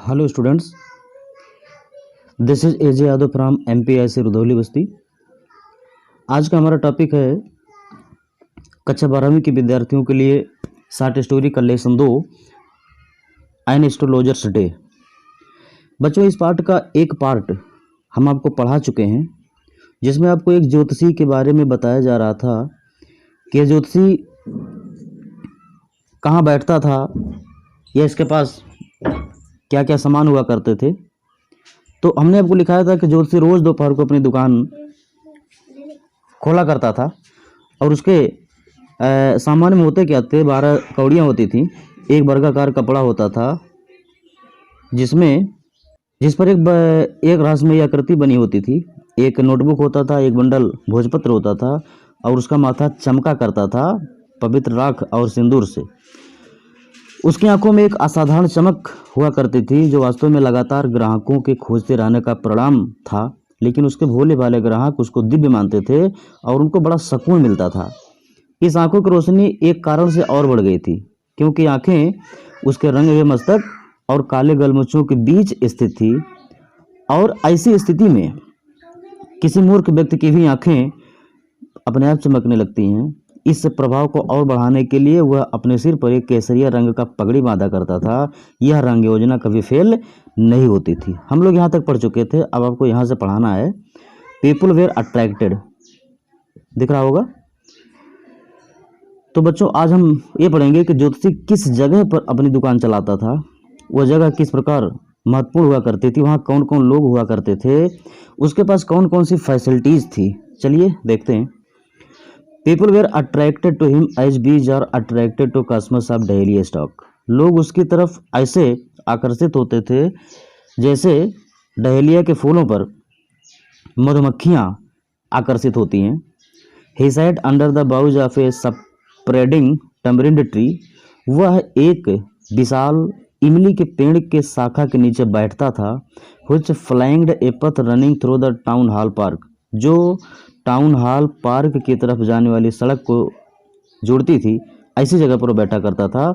Hello students, this is AJ Yadav from MPIC Rudhauli बस्ती। आज का हमारा टॉपिक है कक्षा 12वीं के विद्यार्थियों के लिए शॉर्ट स्टोरी का लेसन 2 एन एस्ट्रोलॉजर्स डे। बच्चों, इस पार्ट का एक पार्ट हम आपको पढ़ा चुके हैं, जिसमें आपको एक ज्योतिषी के बारे में बताया जा रहा था कि ज्योतिषी कहाँ बैठता था या इसके पास क्या क्या सामान हुआ करते थे। तो हमने आपको लिखाया था कि ज्योतिषी रोज़ दोपहर को अपनी दुकान खोला करता था और उसके सामान में होते क्या थे, 12 कौड़ियाँ होती थी, एक वर्गाकार कपड़ा होता था जिस पर एक रहस्यमयी आकृति बनी होती थी, एक नोटबुक होता था, एक बंडल भोजपत्र होता था और उसका माथा चमका करता था पवित्र राख और सिंदूर से। उसकी आंखों में एक असाधारण चमक हुआ करती थी जो वास्तव में लगातार ग्राहकों के खोजते रहने का परिणाम था, लेकिन उसके भोले भाले ग्राहक उसको दिव्य मानते थे और उनको बड़ा सुकून मिलता था। इस आंखों की रोशनी एक कारण से और बढ़ गई थी, क्योंकि आंखें उसके रंगे हुए मस्तक और काले गलमुच्छों के बीच स्थित थी और ऐसी स्थिति में किसी मूर्ख व्यक्ति की भी आंखें अपने आप चमकने लगती हैं। इस प्रभाव को और बढ़ाने के लिए वह अपने सिर पर एक केसरिया रंग का पगड़ी बांधा करता था। यह रंग योजना कभी फेल नहीं होती थी। हम लोग यहाँ तक पढ़ चुके थे, अब आपको यहाँ से पढ़ाना है। पीपुल वेर अट्रैक्टेड, दिख रहा होगा। तो बच्चों, आज हम ये पढ़ेंगे कि ज्योतिषी किस जगह पर अपनी दुकान चलाता था, वह जगह किस प्रकार महत्वपूर्ण हुआ करती थी, वहाँ कौन कौन लोग हुआ करते थे, उसके पास कौन कौन सी फैसिलिटीज़ थी। चलिए देखते हैं। People were attracted to him as bees are attracted to cosmos of dahlia stock. लोग उसकी तरफ ऐसे आकर्षित होते थे जैसे डहेलिया के फूलों पर मधुमक्खियाँ आकर्षित होती हैं। He sat under the boughs of a spreading tamarind tree. वह एक विशाल इमली के पेड़ के शाखा के नीचे बैठता था। Which flanked a path running through the town hall park. जो टाउन हॉल पार्क की तरफ जाने वाली सड़क को जोड़ती थी, ऐसी जगह पर बैठा करता था।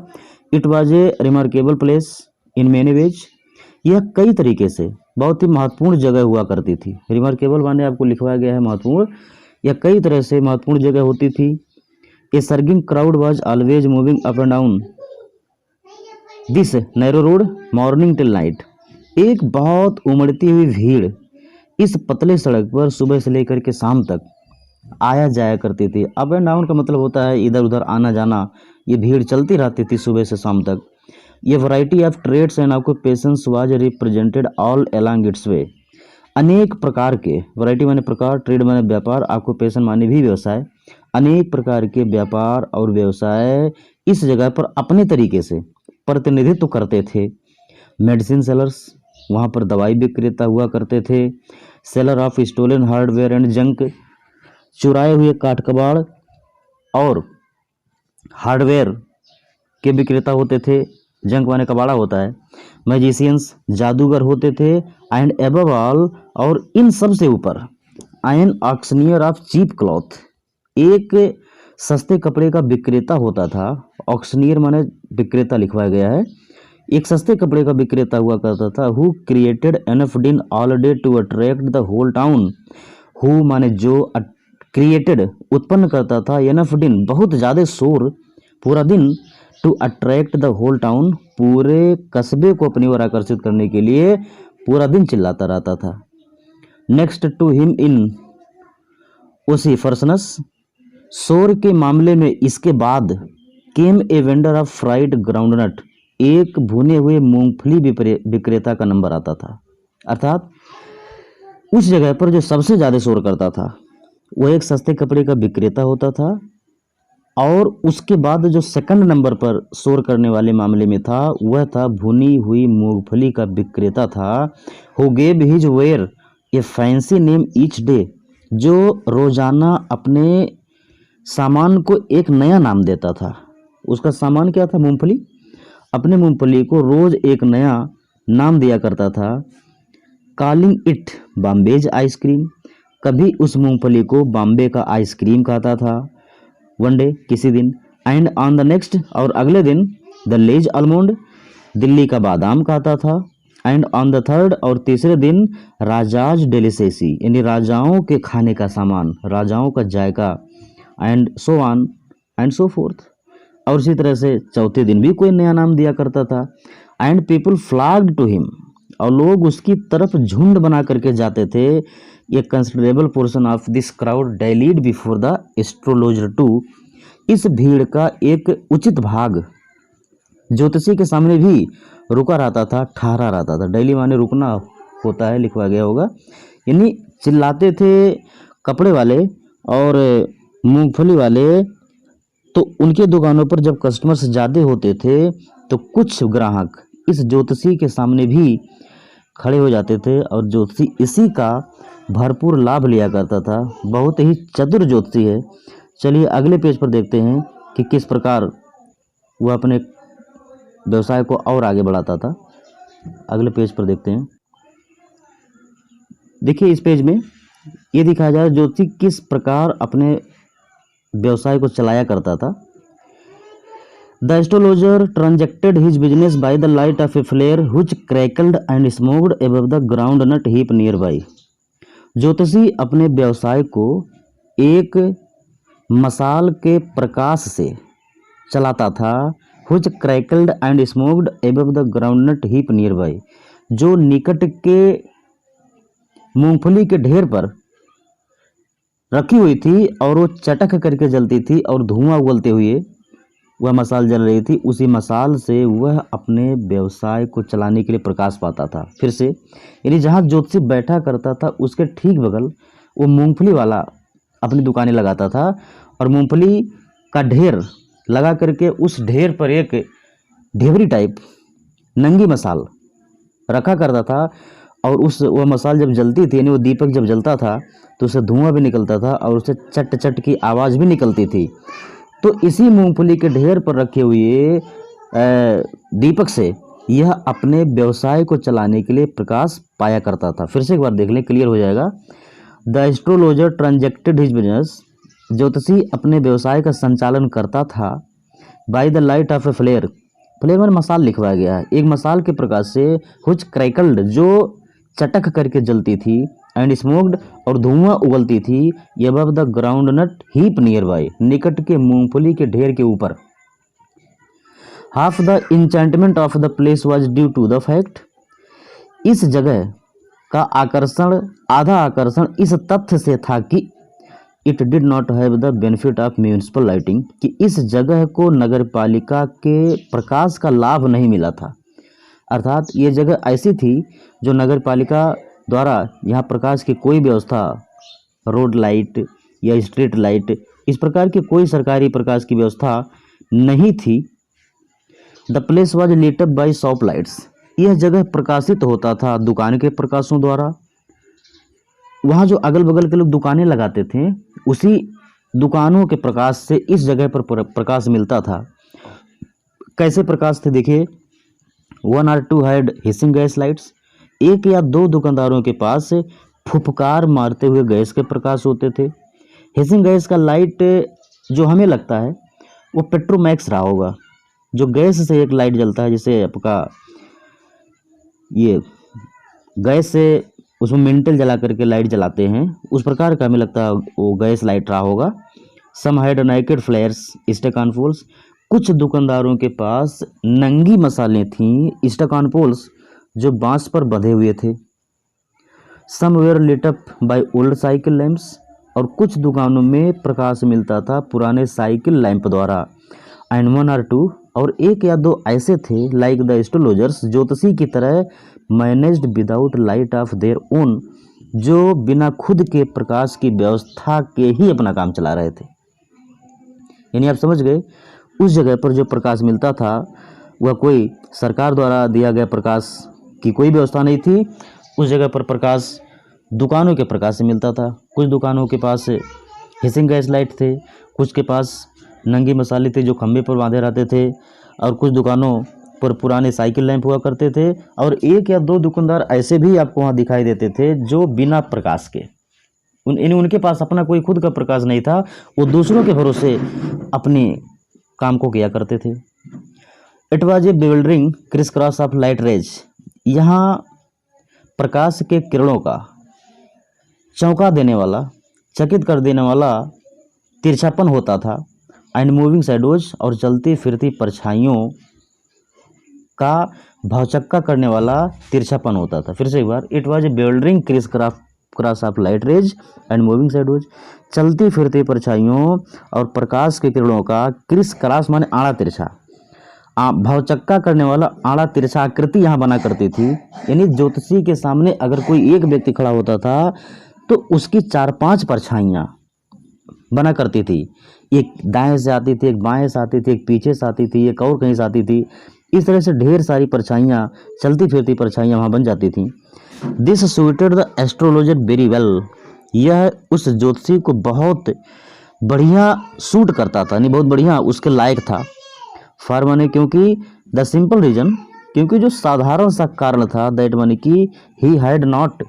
It was a remarkable place in many veg. यह कई तरीके से बहुत ही महत्वपूर्ण जगह हुआ करती थी। रिमार्केबल माने आपको लिखवाया गया है महत्वपूर्ण। यह कई तरह से महत्वपूर्ण जगह होती थी। A surging crowd was always moving up and down this narrow road morning till night. एक बहुत उमड़ती हुई भीड़ इस पतले सड़क पर सुबह से लेकर के शाम तक आया जाया करती थी। अप एंड डाउन का मतलब होता है इधर उधर आना जाना। ये भीड़ चलती रहती थी सुबह से शाम तक। ये variety of trades and occupations was represented all along its way. अनेक प्रकार के, वैरायटी माने प्रकार, ट्रेड माने व्यापार, ऑक्यूपेशन माने भी व्यवसाय, अनेक प्रकार के व्यापार और व्यवसाय इस जगह पर अपने तरीके से प्रतिनिधित्व करते थे। मेडिसिन सेलर्स, वहाँ पर दवाई विक्रेता हुआ करते थे। Seller of stolen hardware and junk, चुराए हुए काठ कबाड़ और हार्डवेयर के विक्रेता होते थे। जंक माने कबाड़ा होता है। मैजिशियंस, जादूगर होते थे। एंड एबव ऑल, और इन सब से ऊपर, an auctioneer of cheap cloth, एक सस्ते कपड़े का विक्रेता होता था। ऑक्शनियर माने विक्रेता लिखवाया गया है। एक सस्ते कपड़े का विक्रेता हुआ करता था। Who created enough din all day to attract the whole town. Who माने जो, क्रिएटेड उत्पन्न करता था, एनफ दिन बहुत ज़्यादा शोर पूरा दिन, to attract the whole town पूरे कस्बे को अपनी ओर आकर्षित करने के लिए पूरा दिन चिल्लाता रहता था। नेक्स्ट टू हिम इन उसी फर्सनस, शोर के मामले में इसके बाद came a vendor of fried groundnut, एक भुने हुए मूंगफली विक्रेता का नंबर आता था। अर्थात उस जगह पर जो सबसे ज़्यादा शोर करता था वह एक सस्ते कपड़े का विक्रेता होता था, और उसके बाद जो सेकंड नंबर पर शोर करने वाले मामले में था वह था भुनी हुई मूंगफली का विक्रेता था। Who gave his ware a fancy name each day, जो रोजाना अपने सामान को एक नया नाम देता था। उसका सामान क्या था? मूंगफली। अपने मूंगफली को रोज एक नया नाम दिया करता था। कॉलिंग इट बॉम्बेज आइसक्रीम, कभी उस मूंगफली को बॉम्बे का आइसक्रीम कहता था। वन डे, किसी दिन, एंड ऑन द नेक्स्ट, और अगले दिन, द लेज आलमंड, दिल्ली का बादाम कहता था। एंड ऑन द थर्ड, और तीसरे दिन राजाज डेलिसेसी यानी राजाओं के खाने का सामान, राजाओं का जायका, and so on and so forth. और इसी तरह से चौथे दिन भी कोई नया नाम दिया करता था। And people flocked to him, और लोग उसकी तरफ झुंड बना करके जाते थे। A considerable portion of this crowd dallied before the astrologer too, इस भीड़ का एक उचित भाग ज्योतिषी के सामने भी रुका रहता था, ठहरा रहता था। डेली माने रुकना होता है, लिखवा गया होगा। यानी चिल्लाते थे कपड़े वाले और मूंगफली वाले, तो उनके दुकानों पर जब कस्टमर्स ज़्यादा होते थे तो कुछ ग्राहक इस ज्योतिषी के सामने भी खड़े हो जाते थे, और ज्योतिषी इसी का भरपूर लाभ लिया करता था। बहुत ही चतुर ज्योतिषी है। चलिए अगले पेज पर देखते हैं कि किस प्रकार वह अपने व्यवसाय को और आगे बढ़ाता था। अगले पेज पर देखते हैं। देखिए इस पेज में ये दिखाया जा रहा है ज्योतिषी किस प्रकार अपने व्यवसाय को चलाया करता था। The astrologer transacted his business by the light of a flare which crackled and smoked above the groundnut heap nearby. ज्योतिषी अपने व्यवसाय को एक मसाल के प्रकाश से चलाता था, which crackled and smoked above the groundnut heap nearby, जो निकट के मूंगफली के ढेर पर रखी हुई थी और वो चटक करके जलती थी और धुआं उगलते हुए वह मसाल जल रही थी। उसी मसाल से वह अपने व्यवसाय को चलाने के लिए प्रकाश पाता था। फिर से यानी जहाँ ज्योतिषी बैठा करता था उसके ठीक बगल वो मूंगफली वाला अपनी दुकानें लगाता था, और मूंगफली का ढेर लगा करके उस ढेर पर एक ढेबरी टाइप नंगी मसाल रखा करता था, और वह मसाल जब जलती थी यानी वो दीपक जब जलता था तो उससे धुआं भी निकलता था और उससे चट चट की आवाज़ भी निकलती थी। तो इसी मूंगफली के ढेर पर रखे हुए दीपक से यह अपने व्यवसाय को चलाने के लिए प्रकाश पाया करता था। फिर से एक बार देख लें, क्लियर हो जाएगा। The astrologer transacted his business, ज्योतिषी अपने व्यवसाय का संचालन करता था by the light of a flare, flare में मसाल लिखवाया गया है, एक मसाल के प्रकाश से, व्हिच क्रैकल्ड जो चटक करके जलती थी, एंड स्मोक्ड और धुआं उगलती थी, above the groundnut heap nearby, निकट के मूंगफली के ढेर के ऊपर। Half the enchantment of the place was due to the fact, इस जगह का आकर्षण, आधा आकर्षण इस तथ्य से था कि it did not have the benefit of municipal lighting, कि इस जगह को नगरपालिका के प्रकाश का लाभ नहीं मिला था। अर्थात ये जगह ऐसी थी जो नगरपालिका द्वारा यहाँ प्रकाश की कोई व्यवस्था, रोड लाइट या स्ट्रीट लाइट, इस प्रकार की कोई सरकारी प्रकाश की व्यवस्था नहीं थी। The place was lit up by shop lights, यह जगह प्रकाशित होता था दुकान के प्रकाशों द्वारा। वहाँ जो अगल बगल के लोग दुकानें लगाते थे उसी दुकानों के प्रकाश से इस जगह पर प्रकाश मिलता था। कैसे प्रकाश थे देखिए। 1 or 2 had hissing gas lights, एक या दो दुकानदारों के पास फुफकार मारते हुए गैस के प्रकाश होते थे। हिसिंग गैस का लाइट जो हमें लगता है वो पेट्रोमैक्स रहा होगा, जो गैस से एक लाइट जलता है, जैसे आपका ये गैस से उसमें मिंटल जला करके लाइट जलाते हैं, उस प्रकार का हमें लगता है वो गैस लाइट रहा होगा। Some had naked flares stuck on poles, कुछ दुकानदारों के पास नंगी मसालें थीं स्टक ऑन पोल्स, जो बांस पर बंधे हुए थे। Some were lit up by old cycle lamps, और कुछ दुकानों में प्रकाश मिलता था पुराने साइकिल लैंप द्वारा। एंड 1 or 2, और एक या दो ऐसे थे लाइक द एस्ट्रोलॉजर्स, ज्योतिषी की तरह, managed without light of their own, जो बिना खुद के प्रकाश की व्यवस्था के ही अपना काम चला रहे थे। यानी आप समझ गए, उस जगह पर जो प्रकाश मिलता था वह कोई सरकार द्वारा दिया गया प्रकाश की कोई व्यवस्था नहीं थी। उस जगह पर प्रकाश दुकानों के प्रकाश से मिलता था। कुछ दुकानों के पास हिसिंग गैस लाइट थे, कुछ के पास नंगी मसाले थे जो खंभे पर बांधे रहते थे, और कुछ दुकानों पर पुराने साइकिल लैंप हुआ करते थे, और एक या दो दुकानदार ऐसे भी आपको वहाँ दिखाई देते थे जो बिना प्रकाश के, उनके पास अपना कोई खुद का प्रकाश नहीं था, वो दूसरों के भरोसे अपने काम को किया करते थे। It was a bewildering criss cross of light rays, यहाँ प्रकाश के किरणों का चौंका देने वाला, चकित कर देने वाला तिरछापन होता था। एंड मूविंग शैडोज, और चलती फिरती परछाइयों का भौचक्का करने वाला तिरछापन होता था। फिर से एक बार, it was a bewildering cross of light rays and moving shadows, चलती फिरती परछाइयों और प्रकाश के किरणों का क्रिस क्रॉस माने आड़ा तिरछा, भौचक्का करने वाला आड़ा तिरछा आकृति यहाँ बना करती थी। यानी ज्योतिषी के सामने अगर कोई एक व्यक्ति खड़ा होता था तो उसकी 4-5 परछाइयाँ बना करती थी। एक दाएं से आती थी, एक बाएं से आती थी, एक पीछे से आती थी, एक और कहीं से आती थी। इस तरह से ढेर सारी परछाइयाँ, चलती फिरती परछाइयाँ वहाँ बन जाती थीं। This suited the astrologer very well, यह उस ज्योतिषी को बहुत बढ़िया सूट करता था, यानी बहुत बढ़िया उसके लायक था। फॉर माने क्योंकि, द सिंपल रीजन, क्योंकि जो साधारण सा कारण था, दैट माने कि he had not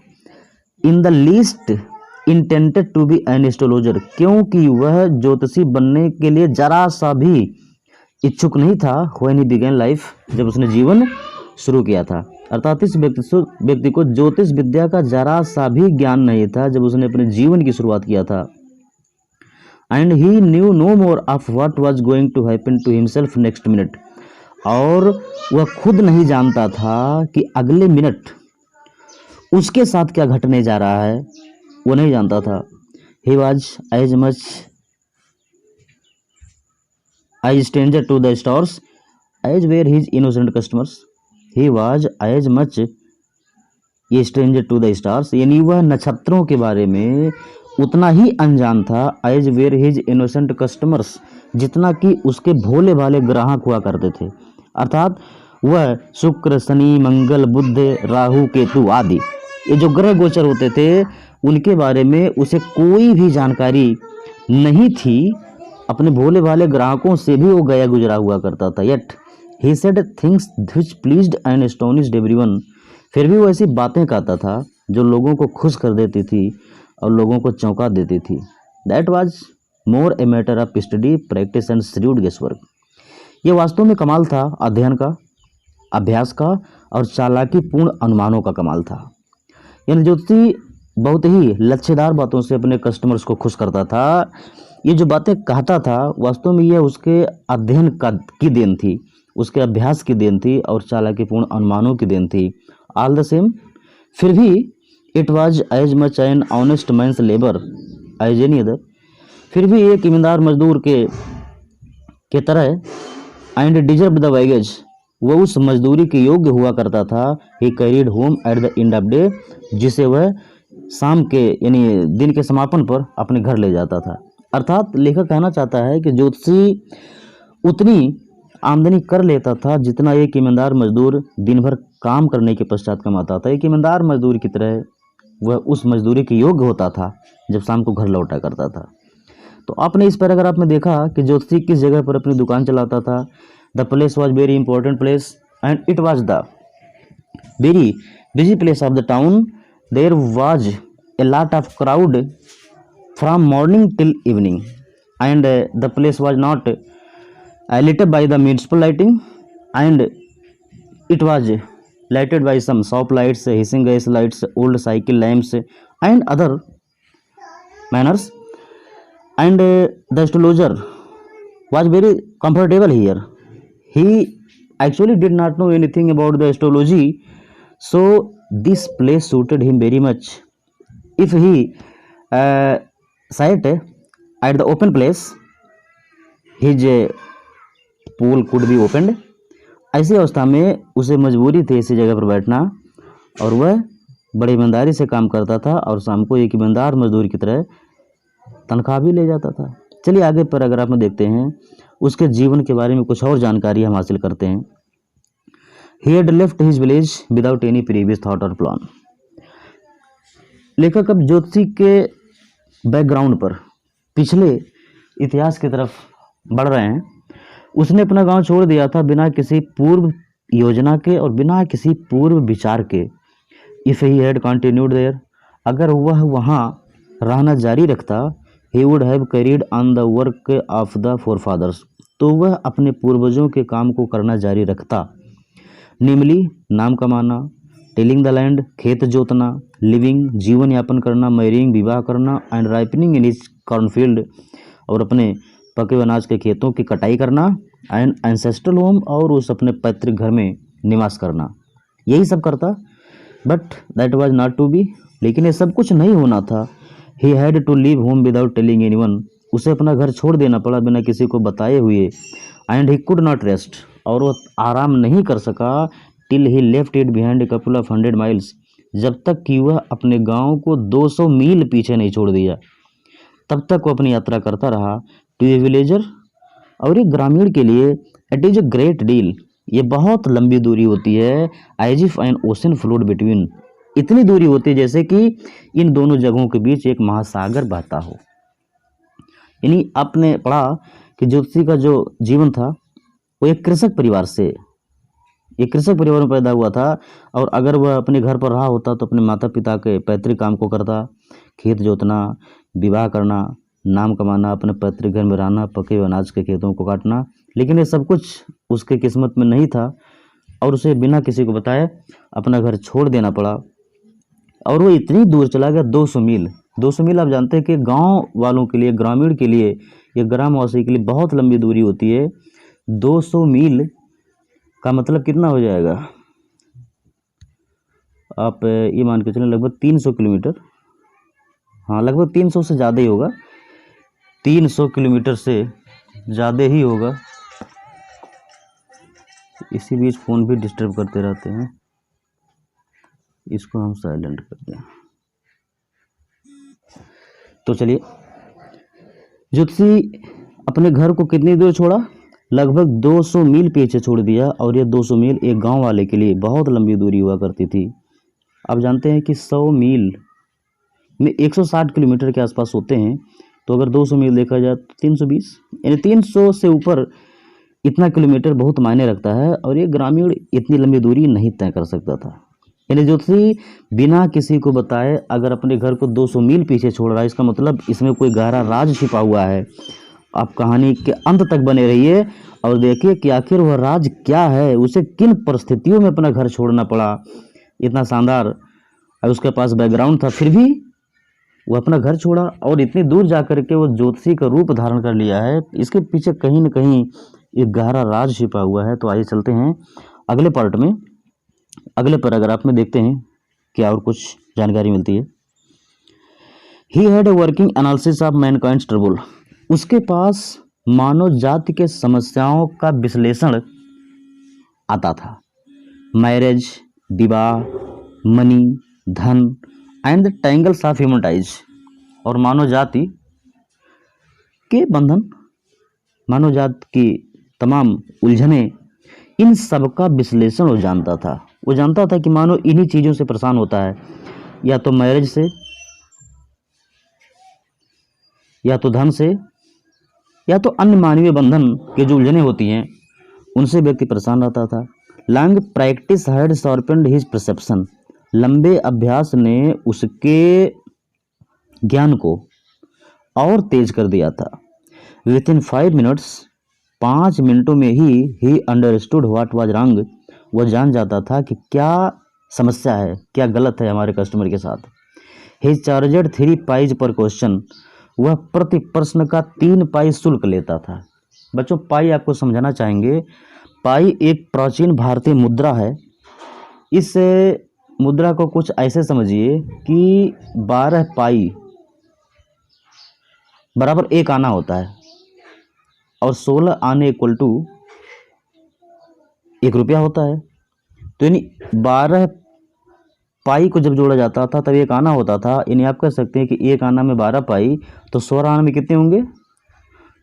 in the least intended to be an astrologer, क्योंकि वह ज्योतिषी बनने के लिए जरा सा भी इच्छुक नहीं था। व्हेन ही बिगेन लाइफ, जब उसने जीवन शुरू किया था। अर्थात इस व्यक्ति को ज्योतिष विद्या का जरा सा भी ज्ञान नहीं था जब उसने अपने जीवन की शुरुआत किया था। And he knew no more of what was going to happen to himself next minute, और वह खुद नहीं जानता था कि अगले मिनट उसके साथ क्या घटने जा रहा है, वो नहीं जानता था। He was as much a stranger to the stars as were his innocent customers. He was as much a stranger to the stars, यानी वह नक्षत्रों के बारे में उतना ही अनजान था, as were his innocent customers, जितना कि उसके भोले भाले ग्राहक हुआ करते थे। अर्थात वह शुक्र, शनि, मंगल, बुध, राहु, केतु आदि ये जो ग्रह गोचर होते थे उनके बारे में उसे कोई भी जानकारी नहीं थी। अपने भोले भाले ग्राहकों से भी वो गया गुजरा हुआ करता था। Yet he said things which pleased and astonished everyone, फिर भी वो ऐसी बातें कहता था जो लोगों को खुश कर देती थी और लोगों को चौंका देती थी। That was more a matter of study, practice and shrewd guesswork, ये वास्तव में कमाल था अध्ययन का, अभ्यास का और चालाकीपूर्ण अनुमानों का कमाल था। यानी ज्योतिषी बहुत ही लच्छेदार बातों से अपने कस्टमर्स को खुश करता था। ये जो बातें कहता था वास्तव में यह उसके अध्ययन की देन थी, उसके अभ्यास की देन थी और चालाकीपूर्ण अनुमानों की देन थी। ऑल द सेम, फिर भी it was as much an honest man's labour as any other, फिर भी एक ईमानदार मजदूर के तरह, एंड डिजर्व द वैगेज, वह उस मजदूरी के योग्य हुआ करता था। ही carried home at the end of day, जिसे वह शाम के यानी दिन के समापन पर अपने घर ले जाता था। अर्थात लेखक कहना चाहता है कि ज्योतिषी उतनी आमदनी कर लेता था जितना एक ईमानदार मजदूर दिन भर काम करने के पश्चात कमाता था। एक ईमानदार मजदूर की तरह वह उस मजदूरी के योग्य होता था जब शाम को घर लौटा करता था। तो आपने इस पैराग्राफ में देखा कि ज्योतिषी किस जगह पर अपनी दुकान चलाता था। The place was very important place and it was the very busy place of the town. There was a lot of crowd from morning till evening and the place was not lit up by the municipal lighting and it was lighted by some shop lights, hissing gas lights, old cycle lamps and other manners, and the astrologer was very comfortable here. He actually did not know anything about the astrology, so this place suited him very much. If he sat at the open place, his pole could be opened, ऐसी अवस्था में उसे मजबूरी थी ऐसी जगह पर बैठना और वह बड़ी ईमानदारी से काम करता था और शाम को एक ईमानदार मजदूर की तरह तनख्वाह भी ले जाता था। चलिए आगे पैराग्राफ में देखते हैं, उसके जीवन के बारे में कुछ और जानकारी हम हासिल करते हैं। He had left his village without any previous thought और प्लान। लेखक अब ज्योतिषी के बैकग्राउंड पर पिछले इतिहास की तरफ बढ़ रहे हैं। उसने अपना गांव छोड़ दिया था बिना किसी पूर्व योजना के और बिना किसी पूर्व विचार के। If he had continued there, अगर वह वहाँ रहना जारी रखता, he would have carried on the work of the forefathers, तो वह अपने पूर्वजों के काम को करना जारी रखता। निमली नाम कमाना, टिलिंग द लैंड खेत जोतना, लिविंग जीवन यापन करना, मैरिंग विवाह करना, and ripening in his cornfield और अपने पके हुए अनाज के खेतों की कटाई करना, एंड एंसेस्ट्रल होम और उस अपने पैतृक घर में निवास करना, यही सब करता। But that was not to be, लेकिन ये सब कुछ नहीं होना था। He had to leave home without telling anyone, उसे अपना घर छोड़ देना पड़ा बिना किसी को बताए हुए। And he could not rest, और वो आराम नहीं कर सका till he left it behind a couple of 100 miles, जब तक कि वह अपने गांव को 200 मील पीछे नहीं छोड़ दिया, तब तक वो अपनी यात्रा करता रहा। टू ए विलेजर, और एक ग्रामीण के लिए it is a great deal, ये बहुत लंबी दूरी होती है। As if an ocean flowed between, इतनी दूरी होती है जैसे कि इन दोनों जगहों के बीच एक महासागर बहता हो। यानी आपने पढ़ा कि ज्योतिषी का जो जीवन था वो एक कृषक परिवार में पैदा हुआ था, और अगर वह अपने घर पर रहा होता तो अपने माता पिता के पैतृक काम को करता, खेत जोतना, विवाह करना, नाम कमाना, अपने पैतृक घर में रहना, पके हुए अनाज के खेतों को काटना, लेकिन ये सब कुछ उसके किस्मत में नहीं था और उसे बिना किसी को बताए अपना घर छोड़ देना पड़ा। और वो इतनी दूर चला गया, 200 मील। 200 मील आप जानते हैं कि गांव वालों के लिए, ग्रामीण के लिए, या ग्रामवासी के लिए बहुत लंबी दूरी होती है। 200 मील का मतलब कितना हो जाएगा, आप ये मान के चलें लगभग 300 किलोमीटर। हाँ, लगभग 300 से ज़्यादा ही होगा, 300 किलोमीटर से ज़्यादा ही होगा। इसी बीच फ़ोन भी डिस्टर्ब करते रहते हैं, इसको हम साइलेंट कर दें। तो चलिए, ज्योतिषी अपने घर को कितनी दूर छोड़ा, लगभग 200 मील पीछे छोड़ दिया, और ये 200 मील एक गांव वाले के लिए बहुत लंबी दूरी हुआ करती थी। आप जानते हैं कि 100 मील में 160 किलोमीटर के आसपास होते हैं, तो अगर 200 मील देखा जाए तो 320, यानी 300 से ऊपर इतना किलोमीटर बहुत मायने रखता है, और ये ग्रामीण इतनी लंबी दूरी नहीं तय कर सकता था। यानी ज्योतिषी बिना किसी को बताए अगर अपने घर को 200 मील पीछे छोड़ रहा है, इसका मतलब इसमें कोई गहरा राज छिपा हुआ है। आप कहानी के अंत तक बने रहिए और देखिए कि आखिर वह राज क्या है, उसे किन परिस्थितियों में अपना घर छोड़ना पड़ा। इतना शानदार उसके पास बैकग्राउंड था, फिर भी वो अपना घर छोड़ा और इतनी दूर जाकर के वो ज्योतिषी का रूप धारण कर लिया है। इसके पीछे कहीं न कहीं एक गहरा राज छिपा हुआ है। तो आइए चलते हैं अगले पार्ट में, अगले पैराग्राफ में देखते हैं क्या और कुछ जानकारी मिलती है। He had a working analysis of mankind's trouble, उसके पास मानव जाति के समस्याओं का विश्लेषण आता था। मैरिज, विवाह, मनी, धन and the tangles of human ties, और मानव जाति के बंधन, मानव जाति की तमाम उलझने, इन सब का विश्लेषण वो जानता था। वो जानता था कि मानव इन्हीं चीज़ों से परेशान होता है, या तो मैरिज से, या तो धन से, या तो अन्य मानवीय बंधन के जो उलझने होती हैं उनसे व्यक्ति परेशान रहता था। Long practice had sharpened his perception, लंबे अभ्यास ने उसके ज्ञान को और तेज कर दिया था। विद इन 5 मिनट्स, 5 मिनटों में he understood what was wrong, वह जान जाता था कि क्या समस्या है, क्या गलत है हमारे कस्टमर के साथ। ही चार्जड 3 पाइज पर क्वेश्चन, वह प्रति प्रश्न का 3 पाई शुल्क लेता था। बच्चों, पाई आपको समझाना चाहेंगे। पाई एक प्राचीन भारतीय मुद्रा है। इस मुद्रा को कुछ ऐसे समझिए कि 12 पाई बराबर 1 आना होता है, और 16 आने इक्वल टू 1 रुपया होता है। तो यानी 12 पाई को जब जोड़ा जाता था तब 1 आना होता था। यानी आप कह सकते हैं कि 1 आना में 12 पाई, तो 16 आना में कितने होंगे,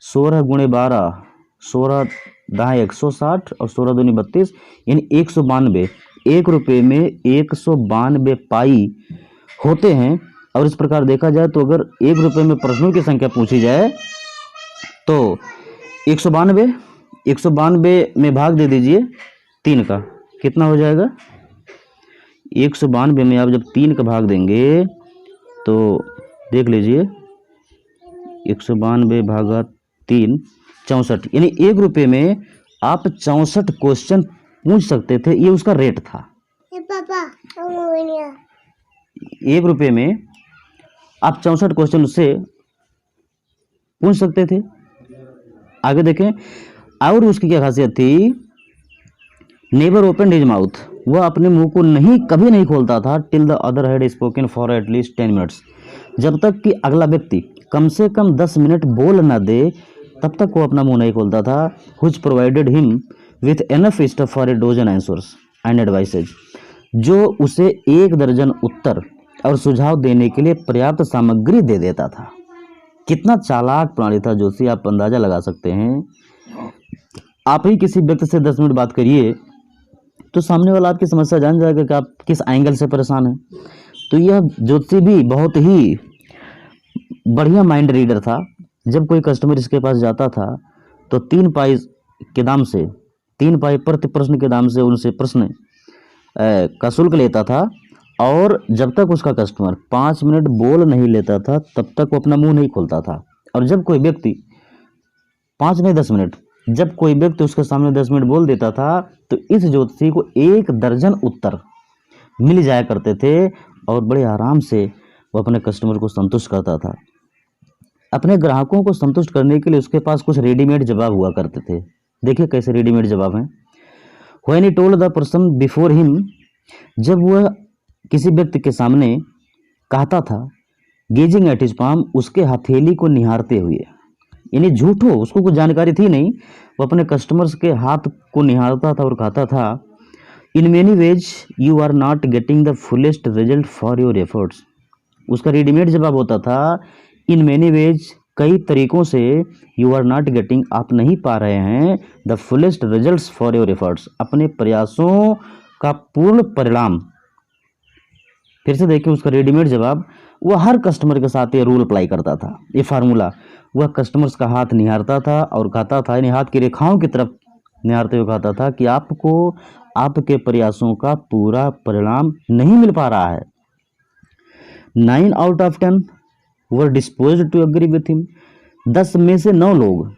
16 गुणे 12, 16 दाएँ 160 और 16 दूनी 32, यानी 192। 1 रुपये में 192 पाई होते हैं। और इस प्रकार देखा जाए तो अगर 1 रुपये में प्रश्नों की संख्या पूछी जाए तो 192 में भाग दे दीजिए 3 का, कितना हो जाएगा। 192 में आप जब 3 का भाग देंगे तो देख लीजिए, 192 भागा 3 64, यानी 1 रुपये में आप 64 क्वेश्चन पूछ सकते थे। ये उसका रेट था। पापा 1 रुपये में आप 64 क्वेश्चन उससे पूछ सकते थे। आगे देखें, और उसकी क्या खासियत थी, नेवर ओपन हिज माउथ, वह अपने मुंह को कभी नहीं खोलता था, till the other had spoken for at least 10 minutes, जब तक कि अगला व्यक्ति कम से कम 10 मिनट बोल न दे तब तक वो अपना मुंह नहीं खोलता था। which provided him with enough stuff for a dozen answers and advices, जो उसे 1 दर्जन उत्तर और सुझाव देने के लिए पर्याप्त सामग्री दे देता था। कितना चालाक प्राणी था जोशी, आप अंदाजा लगा सकते हैं। आप ही किसी व्यक्ति से 10 मिनट बात करिए तो सामने वाला आपकी समस्या जान जाएगा कि आप किस एंगल से परेशान हैं। तो यह जोशी भी बहुत ही बढ़िया माइंड रीडर था। जब कोई कस्टमर इसके पास जाता था तो 3 पाई के दाम से, 3 पाई प्रति प्रश्न के दाम से उनसे प्रश्न का शुल्क लेता था, और जब तक उसका कस्टमर 5 मिनट बोल नहीं लेता था तब तक वो अपना मुंह नहीं खोलता था। और जब कोई व्यक्ति 5 नहीं 10 मिनट, जब कोई व्यक्ति उसके सामने 10 मिनट बोल देता था तो इस ज्योतिषी को 1 दर्जन उत्तर मिल जाया करते थे, और बड़े आराम से वो अपने कस्टमर को संतुष्ट करता था। अपने ग्राहकों को संतुष्ट करने के लिए उसके पास कुछ रेडीमेड जवाब हुआ करते थे। देखिए कैसे रेडीमेड जवाब हैं। When he told the person before him, जब वह किसी व्यक्ति के सामने कहता था, गेजिंग एट हिज पाम, उसके हथेली को निहारते हुए, यानी झूठो, उसको कुछ जानकारी थी नहीं, वो अपने कस्टमर्स के हाथ को निहारता था और कहता था, in many ways you are not getting the fullest result for your efforts. उसका रेडीमेड जवाब होता था, इन मेनी वेज, कई तरीकों से, यू आर नॉट गेटिंग, आप नहीं पा रहे हैं, the fullest results for your efforts, अपने प्रयासों का पूर्ण परिणाम। फिर से देखिए उसका रेडीमेड जवाब, वह हर कस्टमर के साथ ये रूल अप्लाई करता था, ये फार्मूला। वह कस्टमर्स का हाथ निहारता था और कहता था, यानी हाथ की रेखाओं की तरफ निहारते हुए कहता था कि आपको आपके प्रयासों का पूरा परिणाम नहीं मिल पा रहा है। 9 out of 10 were disposed to agree with him, 10 में से 9 लोग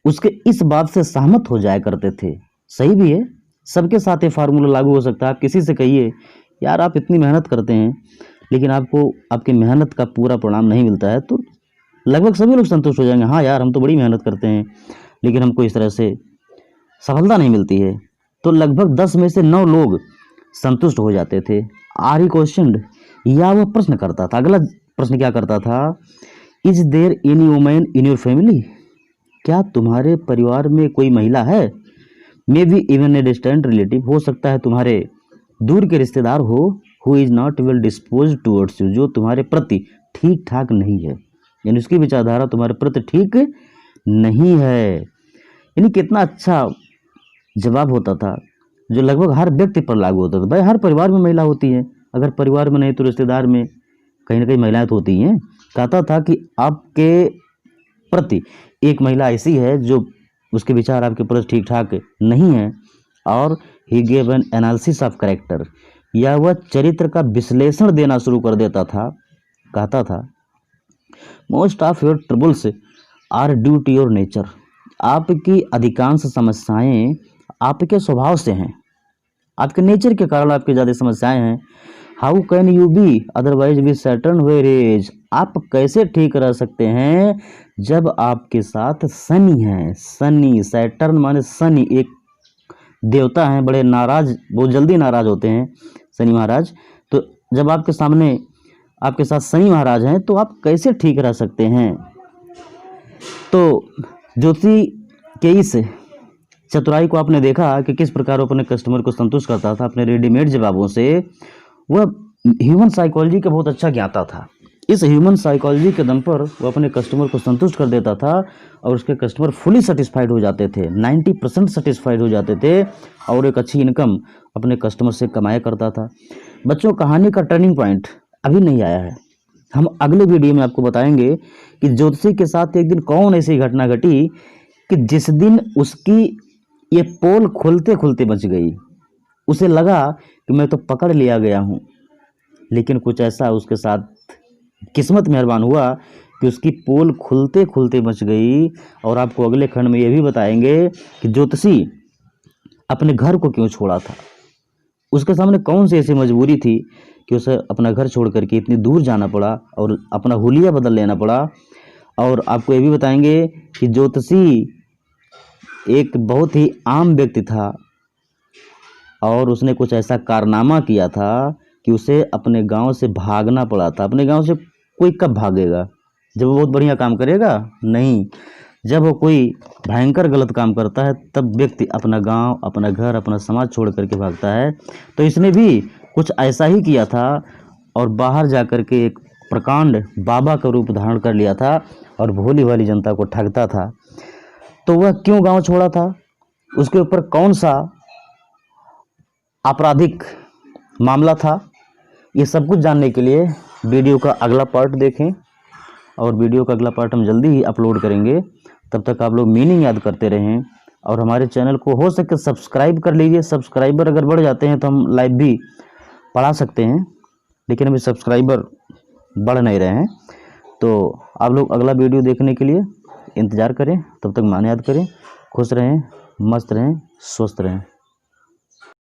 उसके इस बात से सहमत हो जाया करते थे। सही भी है, सबके साथ ये फार्मूला लागू हो सकता है। आप किसी से कहिए, यार आप इतनी मेहनत करते हैं लेकिन आपको आपकी मेहनत का पूरा परिणाम नहीं मिलता है, तो लगभग सभी लोग संतुष्ट हो जाएंगे, हाँ यार हम तो बड़ी मेहनत करते हैं लेकिन हमको इस तरह से सफलता नहीं मिलती है। तो लगभग 10 में से 9 लोग संतुष्ट हो जाते थे। आर ही क्वेश्चन, या वह प्रश्न करता था, अगला प्रश्न क्या करता था, is there any women in your family, क्या तुम्हारे परिवार में कोई महिला है, may be even a distant relative, हो सकता है तुम्हारे दूर के रिश्तेदार हो, who is not well dispose towards you, जो तुम्हारे प्रति ठीक ठाक नहीं है, यानी उसकी विचारधारा तुम्हारे प्रति ठीक नहीं है। यानी कितना अच्छा जवाब होता था जो लगभग हर व्यक्ति पर लागू होता था। भाई हर परिवार में महिला होती है, अगर परिवार में नहीं तो रिश्तेदार में कहीं ना कहीं महिलाएं तो होती हैं। कहता था कि आपके प्रति एक महिला ऐसी है जो उसके विचार आपके प्रति ठीक ठाक नहीं है, और he gave an analysis of character, या वह चरित्र का विश्लेषण देना शुरू कर देता था। कहता था, most of your troubles are due to your nature, आपकी अधिकांश समस्याएं आपके स्वभाव से हैं, आपके नेचर के कारण आपकी ज़्यादा समस्याएं हैं। How can you be otherwise with Saturn where is, आप कैसे ठीक रह सकते हैं जब आपके साथ शनि है। शनि, सैटर्न माने शनि, एक देवता हैं, बड़े नाराज, बहुत जल्दी नाराज होते हैं शनि महाराज। तो जब आपके सामने आपके साथ शनि महाराज हैं तो आप कैसे ठीक रह सकते हैं। तो ज्योतिषी के इस चतुराई को आपने देखा कि किस प्रकार वो अपने कस्टमर को संतुष्ट करता था अपने रेडीमेड जवाबों से। वह ह्यूमन साइकोलॉजी का बहुत अच्छा ज्ञाता था। इस ह्यूमन साइकोलॉजी के दम पर वो अपने कस्टमर को संतुष्ट कर देता था और उसके कस्टमर फुली सेटिस्फाइड हो जाते थे, 90% सेटिस्फाइड हो जाते थे, और एक अच्छी इनकम अपने कस्टमर से कमाया करता था। बच्चों, कहानी का टर्निंग पॉइंट अभी नहीं आया है। हम अगले वीडियो में आपको बताएंगे कि ज्योतिषी के साथ एक दिन कौन ऐसी घटना घटी कि जिस दिन उसकी ये पोल खुलते खुलते बच गई। उसे लगा कि मैं तो पकड़ लिया गया हूँ, लेकिन कुछ ऐसा उसके साथ किस्मत मेहरबान हुआ कि उसकी पोल खुलते खुलते बच गई। और आपको अगले खंड में ये भी बताएंगे कि ज्योतिषी अपने घर को क्यों छोड़ा था, उसके सामने कौन सी ऐसी मजबूरी थी कि उसे अपना घर छोड़ करके इतनी दूर जाना पड़ा और अपना हुलिया बदल लेना पड़ा। और आपको ये भी बताएंगे कि ज्योतिषी एक बहुत ही आम व्यक्ति था और उसने कुछ ऐसा कारनामा किया था कि उसे अपने गांव से भागना पड़ा था। अपने गांव से कोई कब भागेगा? जब वो बहुत बढ़िया काम करेगा? नहीं, जब वो कोई भयंकर गलत काम करता है तब व्यक्ति अपना गांव, अपना घर, अपना समाज छोड़ करके भागता है। तो इसने भी कुछ ऐसा ही किया था और बाहर जा कर के एक प्रकांड बाबा का रूप धारण कर लिया था और भोली भाली जनता को ठगता था। तो वह क्यों गांव छोड़ा था? उसके ऊपर कौन सा आपराधिक मामला था? ये सब कुछ जानने के लिए वीडियो का अगला पार्ट देखें और वीडियो का अगला पार्ट हम जल्दी ही अपलोड करेंगे। तब तक आप लोग मीनिंग याद करते रहें और हमारे चैनल को हो सके सब्सक्राइब कर लीजिए। सब्सक्राइबर अगर बढ़ जाते हैं तो हम लाइव भी पढ़ा सकते हैं, लेकिन अभी सब्सक्राइबर बढ़ नहीं रहे हैं। तो आप लोग अगला वीडियो देखने के लिए इंतज़ार करें। तब तक मान याद करें। खुश रहें, मस्त रहें, स्वस्थ रहें।